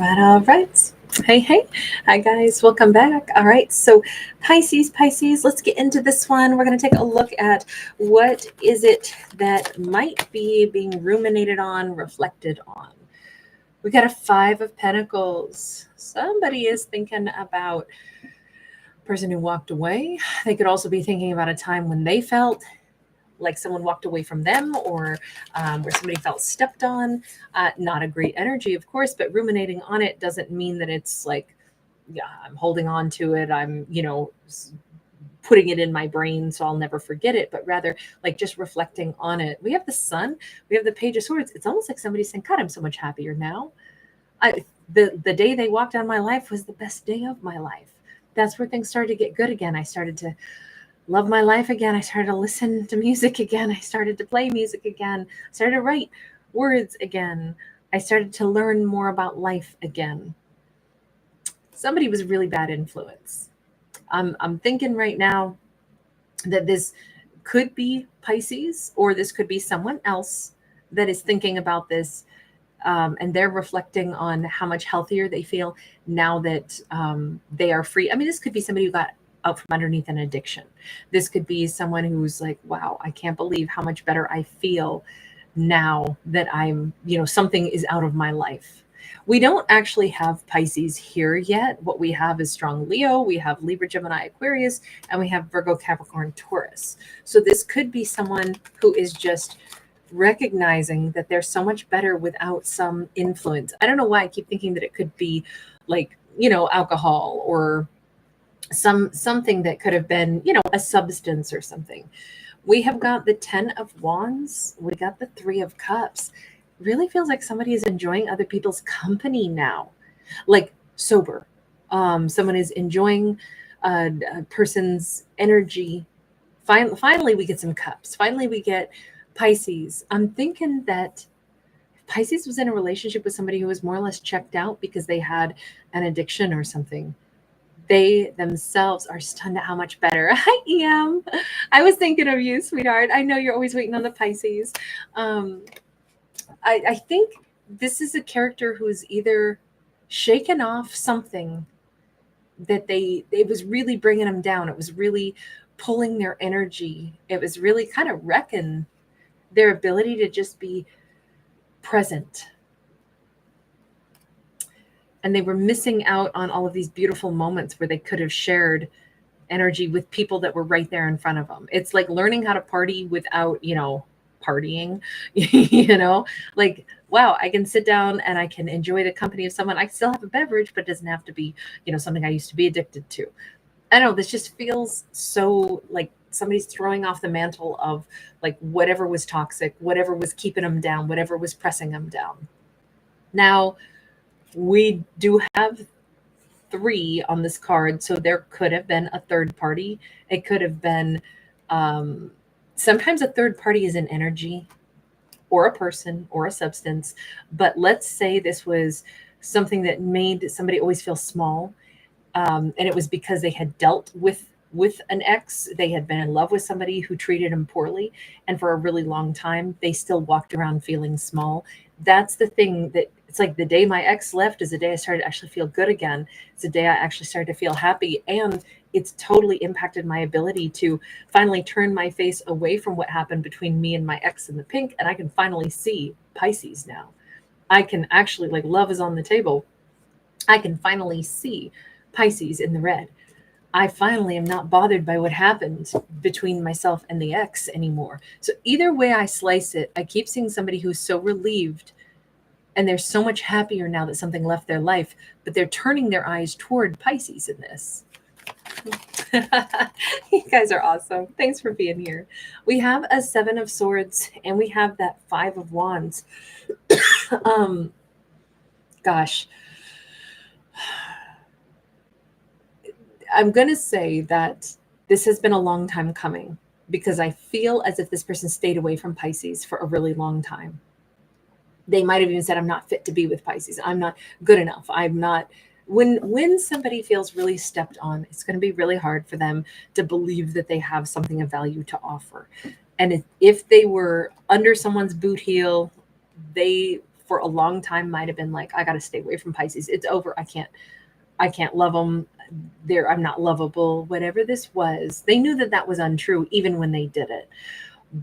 All right. Hey, hey. Hi, guys. Welcome back. All right. So, Pisces, let's get into this one. We're going to take a look at what is it that might be being ruminated on, reflected on. We got a Five of Pentacles. Somebody is thinking about a person who walked away. They could also be thinking about a time when they felt like someone walked away from them, or where somebody felt stepped on. Not a great energy, of course, but ruminating on it doesn't mean that it's like, yeah, I'm holding on to it. I'm, putting it in my brain so I'll never forget it, but rather like just reflecting on it. We have the Sun, we have the Page of Swords. It's almost like somebody's saying, God, I'm so much happier now. The day they walked out of my life was the best day of my life. That's where things started to get good again. I started to love my life again. I started to listen to music again. I started to play music again. I started to write words again. I started to learn more about life again. Somebody was a really bad influence. I'm thinking right now that this could be Pisces, or this could be someone else that is thinking about this, and they're reflecting on how much healthier they feel now that they are free. I mean, this could be somebody who got out from underneath an addiction. This could be someone who's like, wow, I can't believe how much better I feel now that I'm, something is out of my life. We don't actually have Pisces here yet. What we have is strong Leo, we have Libra, Gemini, Aquarius, and we have Virgo, Capricorn, Taurus. So this could be someone who is just recognizing that they're so much better without some influence. I don't know why I keep thinking that it could be like, alcohol, or something that could have been, a substance or something. We have got the 10 of Wands, we got the 3 of Cups. Really feels like somebody is enjoying other people's company now, like sober. Someone is enjoying a person's energy. Finally, we get some Cups. Finally, we get Pisces. I'm thinking that Pisces was in a relationship with somebody who was more or less checked out because they had an addiction or something. They themselves are stunned at how much better I am. I was thinking of you, sweetheart. I know you're always waiting on the Pisces. Um, I think this is a character who's either shaken off something that they it was really bringing them down. It was really pulling their energy. It was really kind of wrecking their ability to just be present, and they were missing out on all of these beautiful moments where they could have shared energy with people that were right there in front of them. It's like learning how to party without, partying, like, wow, I can sit down and I can enjoy the company of someone. I still have a beverage, but it doesn't have to be, something I used to be addicted to. I don't know. This just feels so like somebody's throwing off the mantle of like whatever was toxic, whatever was keeping them down, whatever was pressing them down. Now, we do have 3 on this card, so there could have been a third party. It could have been, um, sometimes a third party is an energy or a person or a substance. But let's say this was something that made somebody always feel small, and it was because they had dealt with an ex. They had been in love with somebody who treated them poorly, and for a really long time they still walked around feeling small. That's the thing, that it's like the day my ex left is the day I started to actually feel good again. It's the day I actually started to feel happy, and it's totally impacted my ability to finally turn my face away from what happened between me and my ex in the pink, and I can finally see Pisces now. I can actually, like, love is on the table. I can finally see Pisces in the red. I finally am not bothered by what happened between myself and the ex anymore. So either way I slice it, I keep seeing somebody who's so relieved, and they're so much happier now that something left their life, but they're turning their eyes toward Pisces in this. You guys are awesome. Thanks for being here. We have a 7 of Swords, and we have that 5 of Wands. um gosh, I'm going to say that this has been a long time coming, because I feel as if this person stayed away from Pisces for a really long time. They might have even said, I'm not fit to be with Pisces. I'm not good enough. I'm not. When somebody feels really stepped on, it's going to be really hard for them to believe that they have something of value to offer. And if they were under someone's boot heel, they for a long time might have been like, I got to stay away from Pisces. It's over. I can't love them. I'm not lovable. Whatever this was, they knew that that was untrue even when they did it.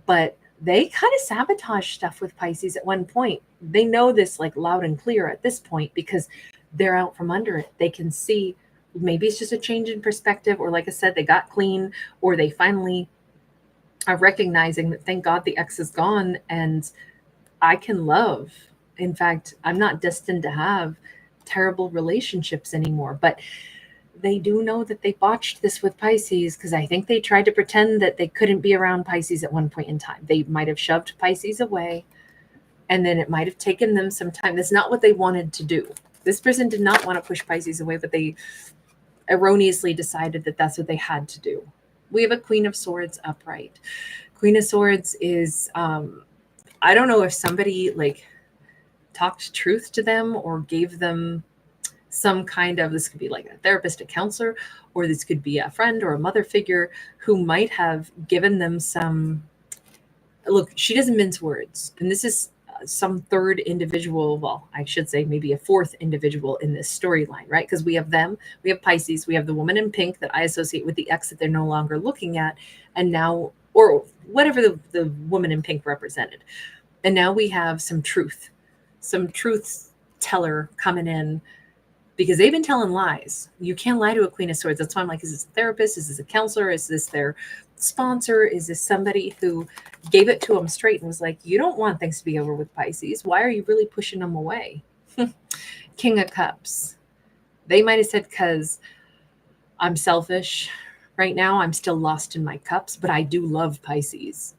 But they kind of sabotage stuff with Pisces at one point. They know this like loud and clear at this point because they're out from under it. They can see maybe it's just a change in perspective, or like I said, they got clean, or they finally are recognizing that thank God the ex is gone and I can love. In fact, I'm not destined to have terrible relationships anymore. But they do know that they botched this with Pisces because I think they tried to pretend that they couldn't be around Pisces at one point in time. They might have shoved Pisces away, and then it might have taken them some time. That's not what they wanted to do. This person did not want to push Pisces away, but they erroneously decided that that's what they had to do. We have a Queen of Swords upright. Queen of Swords is, I don't know if somebody like talked truth to them or gave them some kind of, this could be like a therapist, a counselor, or this could be a friend or a mother figure who might have given them some, look, she doesn't mince words. And this is some third individual, well, I should say maybe a fourth individual in this storyline, right? Because we have them, we have Pisces, we have the woman in pink that I associate with the ex that they're no longer looking at, and now, or whatever the woman in pink represented. And now we have some truth teller coming in, because they've been telling lies. You can't lie to a Queen of Swords. That's why I'm like, is this a therapist? Is this a counselor? Is this their sponsor? Is this somebody who gave it to them straight and was like, you don't want things to be over with Pisces. Why are you really pushing them away? King of Cups. They might have said, because I'm selfish right now. I'm still lost in my cups, but I do love Pisces.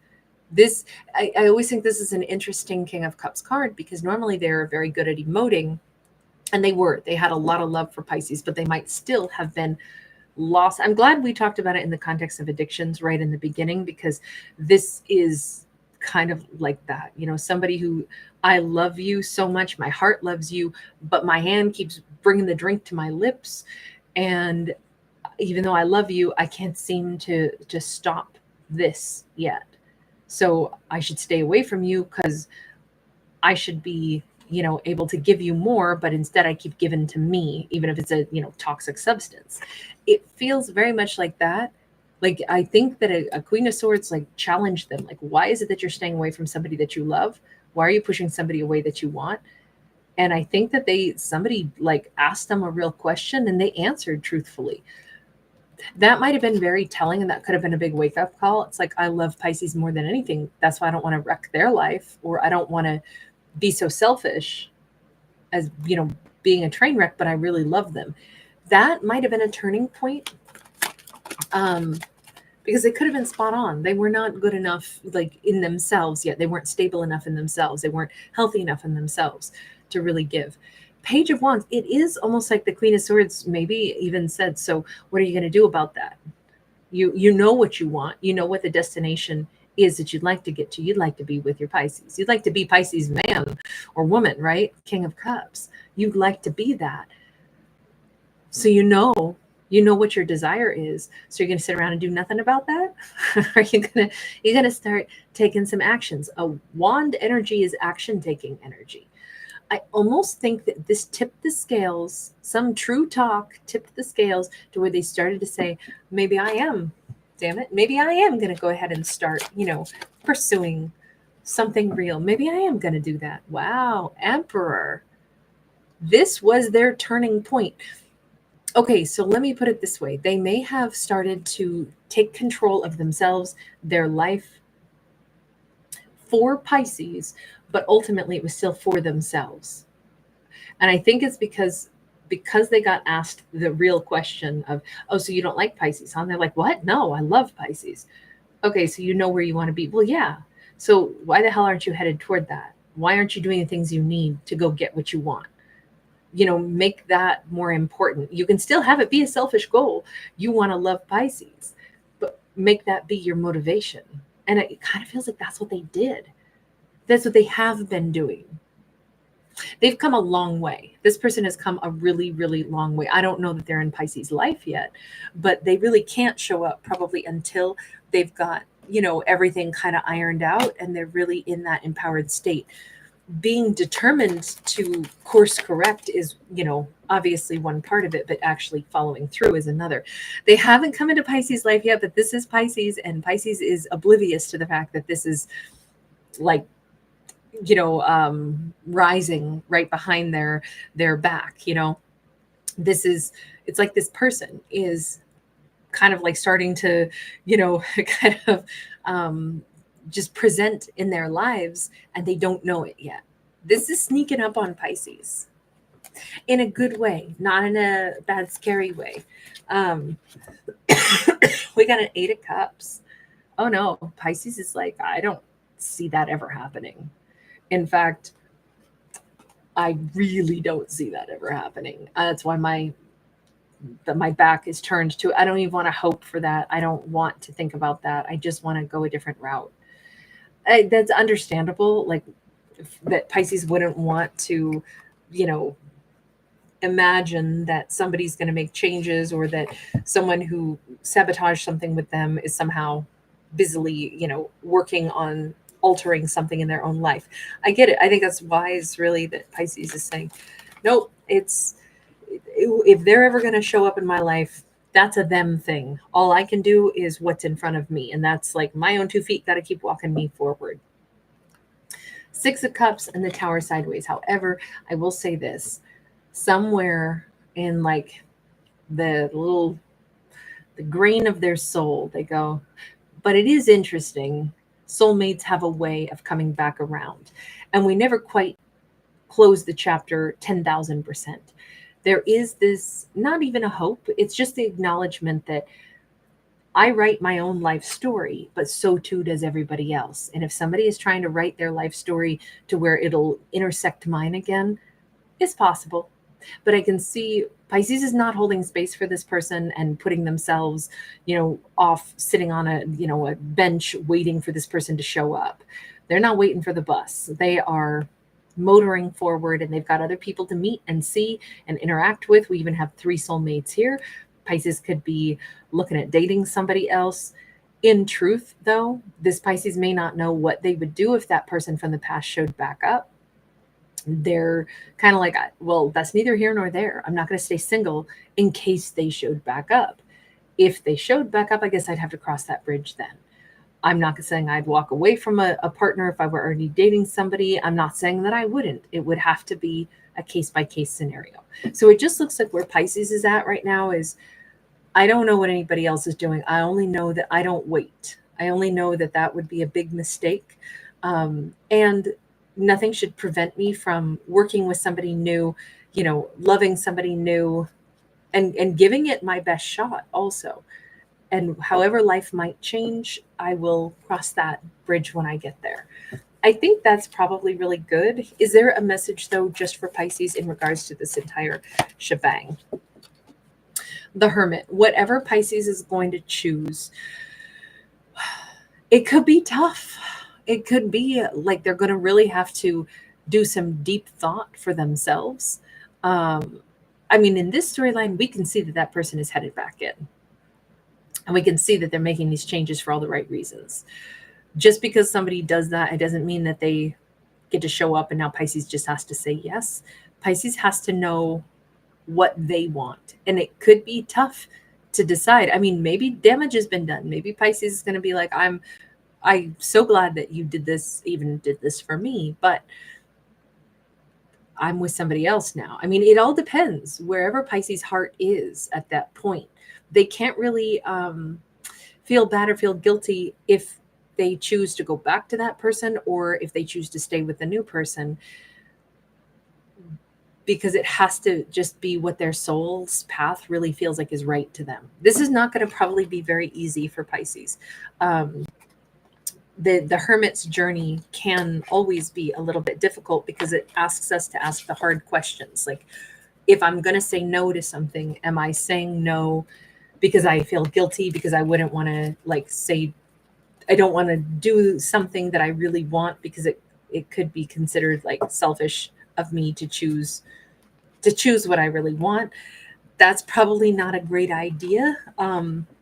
This, I always think this is an interesting King of Cups card because normally they're very good at emoting. And they had a lot of love for Pisces, but they might still have been lost. I'm glad we talked about it in the context of addictions right in the beginning, because this is kind of like that. You know, somebody who, I love you so much, my heart loves you, but my hand keeps bringing the drink to my lips. And even though I love you, I can't seem to just stop this yet. So I should stay away from you because I should be, you know, able to give you more, but instead I keep giving to me, even if it's a, you know, toxic substance. It feels very much like that. Like, I think that a Queen of Swords, like, challenged them. Like, why is it that you're staying away from somebody that you love? Why are you pushing somebody away that you want? And I think that somebody like asked them a real question and they answered truthfully. That might have been very telling, and that could have been a big wake up call. It's like, I love Pisces more than anything. That's why I don't want to wreck their life, or I don't want to be so selfish as, you know, being a train wreck, but I really love them. That might have been a turning point, because they could have been spot on. They were not good enough, like, in themselves yet. They weren't stable enough in themselves. They weren't healthy enough in themselves to really give. Page of Wands, it is almost like the Queen of Swords maybe even said, so what are you going to do about that? You know what you want. You know what the destination is that you'd like to get to. You'd like to be with your Pisces. You'd like to be Pisces man or woman, right? King of Cups. You'd like to be that. So you know what your desire is. So you're going to sit around and do nothing about that? Are you going to start taking some actions? A wand energy is action taking energy. I almost think that this tipped the scales, some true talk tipped the scales to where they started to say, maybe I am, damn it, maybe I am going to go ahead and start, you know, pursuing something real. Maybe I am going to do that. Wow, Emperor. This was their turning point. Okay, so let me put it this way. They may have started to take control of themselves, their life, for Pisces, but ultimately it was still for themselves. And I think it's because they got asked the real question of, oh, so you don't like Pisces, huh? And they're like, what? No, I love Pisces. Okay, so you know where you want to be. Well, yeah. So why the hell aren't you headed toward that? Why aren't you doing the things you need to go get what you want? You know, make that more important. You can still have it be a selfish goal. You want to love Pisces, but make that be your motivation. And it kind of feels like that's what they did. That's what they have been doing. They've come a long way. This person has come a really, really long way. I don't know that they're in Pisces life yet, but they really can't show up probably until they've got, you know, everything kind of ironed out and they're really in that empowered state. being determined to course correct is, obviously one part of it, but actually following through is another. They haven't come into Pisces life yet, but this is Pisces, and Pisces is oblivious to the fact that this is like, rising right behind their back. It's like this person is kind of like starting to, kind of just present in their lives, and they don't know it yet. This is sneaking up on Pisces in a good way, not in a bad, scary way. We got an 8 of Cups. Oh no, Pisces is like, I don't see that ever happening. In fact, I really don't see that ever happening. That's why my back is turned to. I don't even want to hope for that. I don't want to think about that. I just want to go a different route. That's understandable. Like that Pisces wouldn't want to, imagine that somebody's going to make changes, or that someone who sabotaged something with them is somehow busily, working on altering something in their own life. I get it. I think that's wise, really, that Pisces is saying, nope, if they're ever going to show up in my life, that's a them thing. All I can do is what's in front of me. And that's like my own 2 feet got to keep walking me forward. 6 of Cups and the Tower sideways. However, I will say this, somewhere in like the grain of their soul, they go, but it is interesting. Soulmates have a way of coming back around, and we never quite close the chapter 10,000%. There is this, not even a hope, it's just the acknowledgement that I write my own life story, but so too does everybody else. And if somebody is trying to write their life story to where it'll intersect mine again, it's possible. But I can see Pisces is not holding space for this person and putting themselves, off sitting on a bench waiting for this person to show up. They're not waiting for the bus. They are motoring forward, and they've got other people to meet and see and interact with. We even have 3 soulmates here. Pisces could be looking at dating somebody else. In truth, though, this Pisces may not know what they would do if that person from the past showed back up. They're kind of like, well, that's neither here nor there. I'm not going to stay single in case they showed back up. If they showed back up, I guess I'd have to cross that bridge then. I'm not saying I'd walk away from a partner if I were already dating somebody. I'm not saying that I wouldn't. It would have to be a case-by-case scenario. So it just looks like where Pisces is at right now is, I don't know what anybody else is doing. I only know that I don't wait. I only know that that would be a big mistake. And nothing should prevent me from working with somebody new, loving somebody new, and giving it my best shot also. And however life might change, I will cross that bridge when I get there. I think that's probably really good. Is there a message, though, just for Pisces in regards to this entire shebang? The Hermit. Whatever Pisces is going to choose, it could be tough. It could be like they're going to really have to do some deep thought for themselves. In this storyline, we can see that that person is headed back in. And we can see that they're making these changes for all the right reasons. Just because somebody does that, it doesn't mean that they get to show up and now Pisces just has to say yes. Pisces has to know what they want. And it could be tough to decide. Maybe damage has been done. Maybe Pisces is going to be like, I'm so glad that you did this for me, but I'm with somebody else now. It all depends wherever Pisces' heart is at that point. They can't really feel bad or feel guilty if they choose to go back to that person or if they choose to stay with the new person, because it has to just be what their soul's path really feels like is right to them. This is not going to probably be very easy for Pisces. The hermit's journey can always be a little bit difficult because it asks us to ask the hard questions. Like, if I'm going to say no to something, am I saying no because I feel guilty, because I wouldn't want to say, I don't want to do something that I really want, because it could be considered like selfish of me to choose what I really want. That's probably not a great idea.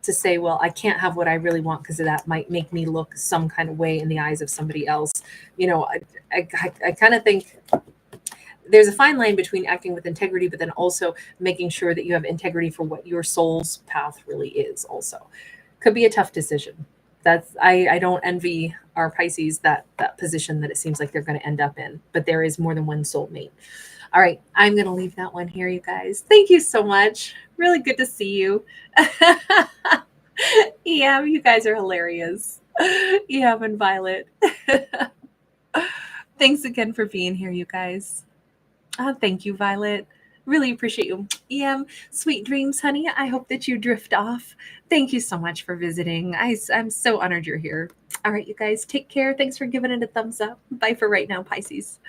to say, well, I can't have what I really want because that might make me look some kind of way in the eyes of somebody else. I kind of think there's a fine line between acting with integrity, but then also making sure that you have integrity for what your soul's path really is. Also, could be a tough decision. I don't envy our Pisces that position that it seems like they're going to end up in, but there is more than one soulmate. All right, I'm going to leave that one here, you guys. Thank you so much. Really good to see you. Yeah, you guys are hilarious. Yeah, and Violet. Thanks again for being here, you guys. Thank you, Violet. Really appreciate you. Sweet dreams, honey. I hope that you drift off. Thank you so much for visiting. I'm so honored you're here. All right, you guys, take care. Thanks for giving it a thumbs up. Bye for right now, Pisces.